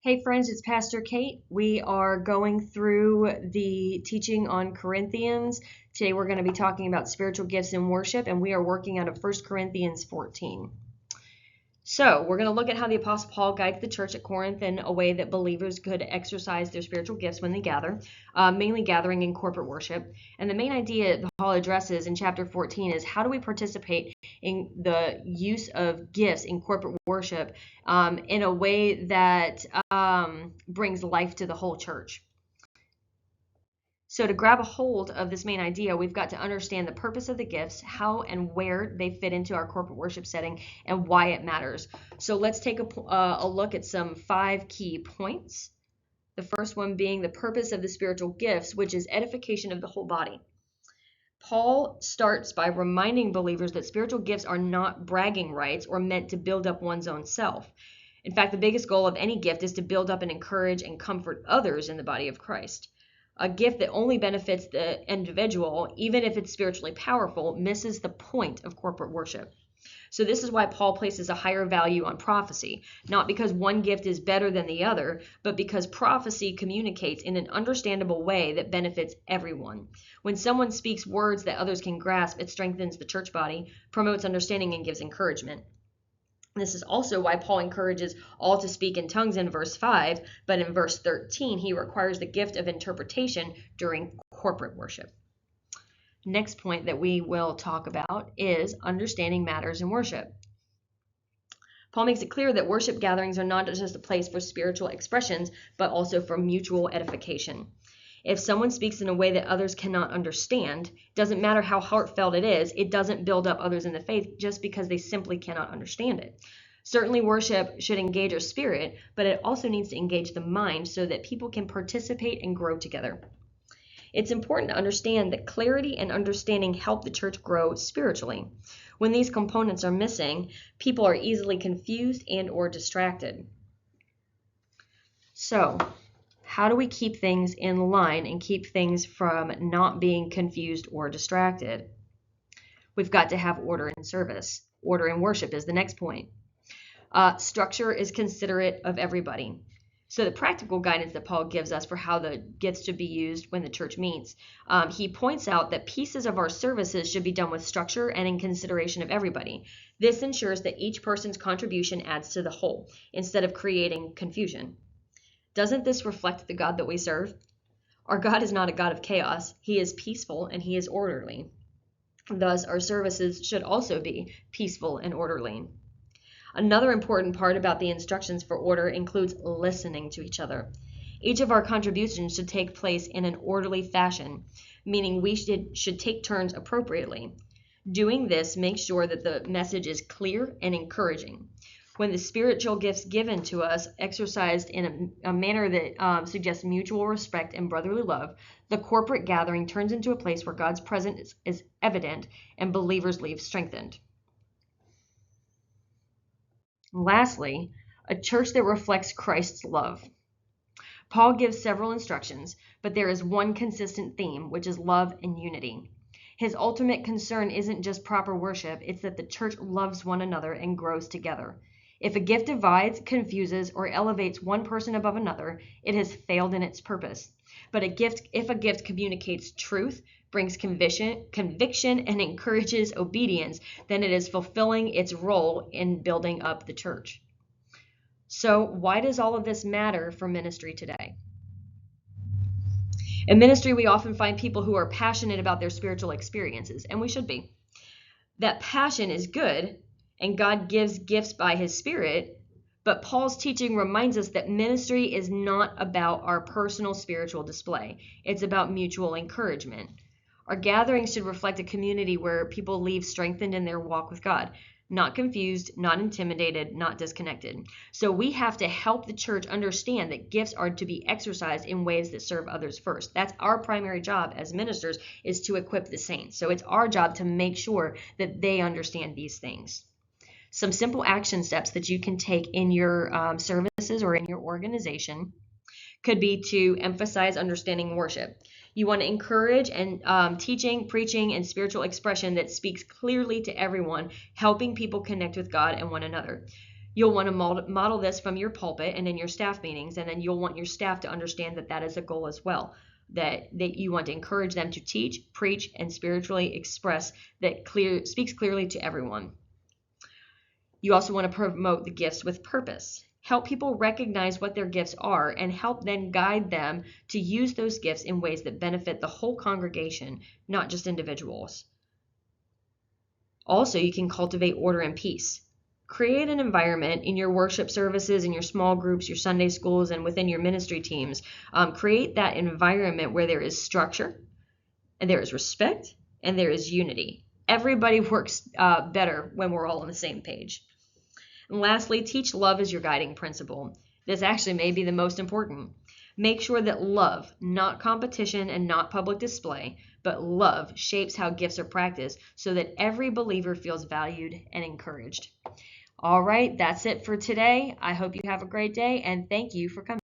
Hey friends, it's Pastor Kate. We are going through the teaching on Corinthians. Today we're going to be talking about spiritual gifts in worship, and we are working out of 1 Corinthians 14. So we're going to look at how the Apostle Paul guides the church at Corinth in a way that believers could exercise their spiritual gifts when they gather, mainly gathering in corporate worship. And the main idea that Paul addresses in chapter 14 is how do we participate in the use of gifts in corporate worship in a way that brings life to the whole church. So to grab a hold of this main idea, we've got to understand the purpose of the gifts, how and where they fit into our corporate worship setting, and why it matters. So let's take a look at some 5 key points. The first one being the purpose of the spiritual gifts, which is edification of the whole body. Paul starts by reminding believers that spiritual gifts are not bragging rights or meant to build up one's own self. In fact, the biggest goal of any gift is to build up and encourage and comfort others in the body of Christ. A gift that only benefits the individual, even if it's spiritually powerful, misses the point of corporate worship. So this is why Paul places a higher value on prophecy, not because one gift is better than the other, but because prophecy communicates in an understandable way that benefits everyone. When someone speaks words that others can grasp, it strengthens the church body, promotes understanding, and gives encouragement. This is also why Paul encourages all to speak in tongues in verse 5, but in verse 13, he requires the gift of interpretation during corporate worship. Next point that we will talk about is understanding matters in worship. Paul makes it clear that worship gatherings are not just a place for spiritual expressions, but also for mutual edification. If someone speaks in a way that others cannot understand, it doesn't matter how heartfelt it is, it doesn't build up others in the faith just because they simply cannot understand it. Certainly worship should engage our spirit, but it also needs to engage the mind so that people can participate and grow together. It's important to understand that clarity and understanding help the church grow spiritually. When these components are missing, people are easily confused and or distracted. So, how do we keep things in line and keep things from not being confused or distracted? We've got to have order in service. Order in worship is the next point. Structure is considerate of everybody. So the practical guidance that Paul gives us for how the gifts should be used when the church meets, he points out that pieces of our services should be done with structure and in consideration of everybody. This ensures that each person's contribution adds to the whole, instead of creating confusion. Doesn't this reflect the God that we serve? Our God is not a God of chaos. He is peaceful and he is orderly. Thus, our services should also be peaceful and orderly. Another important part about the instructions for order includes listening to each other. Each of our contributions should take place in an orderly fashion, meaning we should take turns appropriately. Doing this makes sure that the message is clear and encouraging. When the spiritual gifts given to us exercised in a manner that suggests mutual respect and brotherly love, the corporate gathering turns into a place where God's presence is evident and believers leave strengthened. Lastly, a church that reflects Christ's love. Paul gives several instructions, but there is one consistent theme, which is love and unity. His ultimate concern isn't just proper worship, it's that the church loves one another and grows together. If a gift divides, confuses, or elevates one person above another, it has failed in its purpose. But if a gift communicates truth, brings conviction, and encourages obedience, then it is fulfilling its role in building up the church. So why does all of this matter for ministry today? In ministry, we often find people who are passionate about their spiritual experiences, and we should be. That passion is good, and God gives gifts by his Spirit, but Paul's teaching reminds us that ministry is not about our personal spiritual display. It's about mutual encouragement. Our gatherings should reflect a community where people leave strengthened in their walk with God, not confused, not intimidated, not disconnected. So we have to help the church understand that gifts are to be exercised in ways that serve others first. That's our primary job as ministers, is to equip the saints. So it's our job to make sure that they understand these things. Some simple action steps that you can take in your services or in your organization could be to emphasize understanding worship. You want to encourage and teaching, preaching, and spiritual expression that speaks clearly to everyone, helping people connect with God and one another. You'll want to model this from your pulpit and in your staff meetings, and then you'll want your staff to understand that that is a goal as well, that you want to encourage them to teach, preach, and spiritually express that speaks clearly to everyone. You also want to promote the gifts with purpose. Help people recognize what their gifts are and help then guide them to use those gifts in ways that benefit the whole congregation, not just individuals. Also, you can cultivate order and peace. Create an environment in your worship services, in your small groups, your Sunday schools, and within your ministry teams. Create that environment where there is structure, and there is respect, and there is unity. Everybody works better when we're all on the same page. And lastly, teach love as your guiding principle. This actually may be the most important. Make sure that love, not competition and not public display, but love shapes how gifts are practiced so that every believer feels valued and encouraged. All right, that's it for today. I hope you have a great day, and thank you for coming.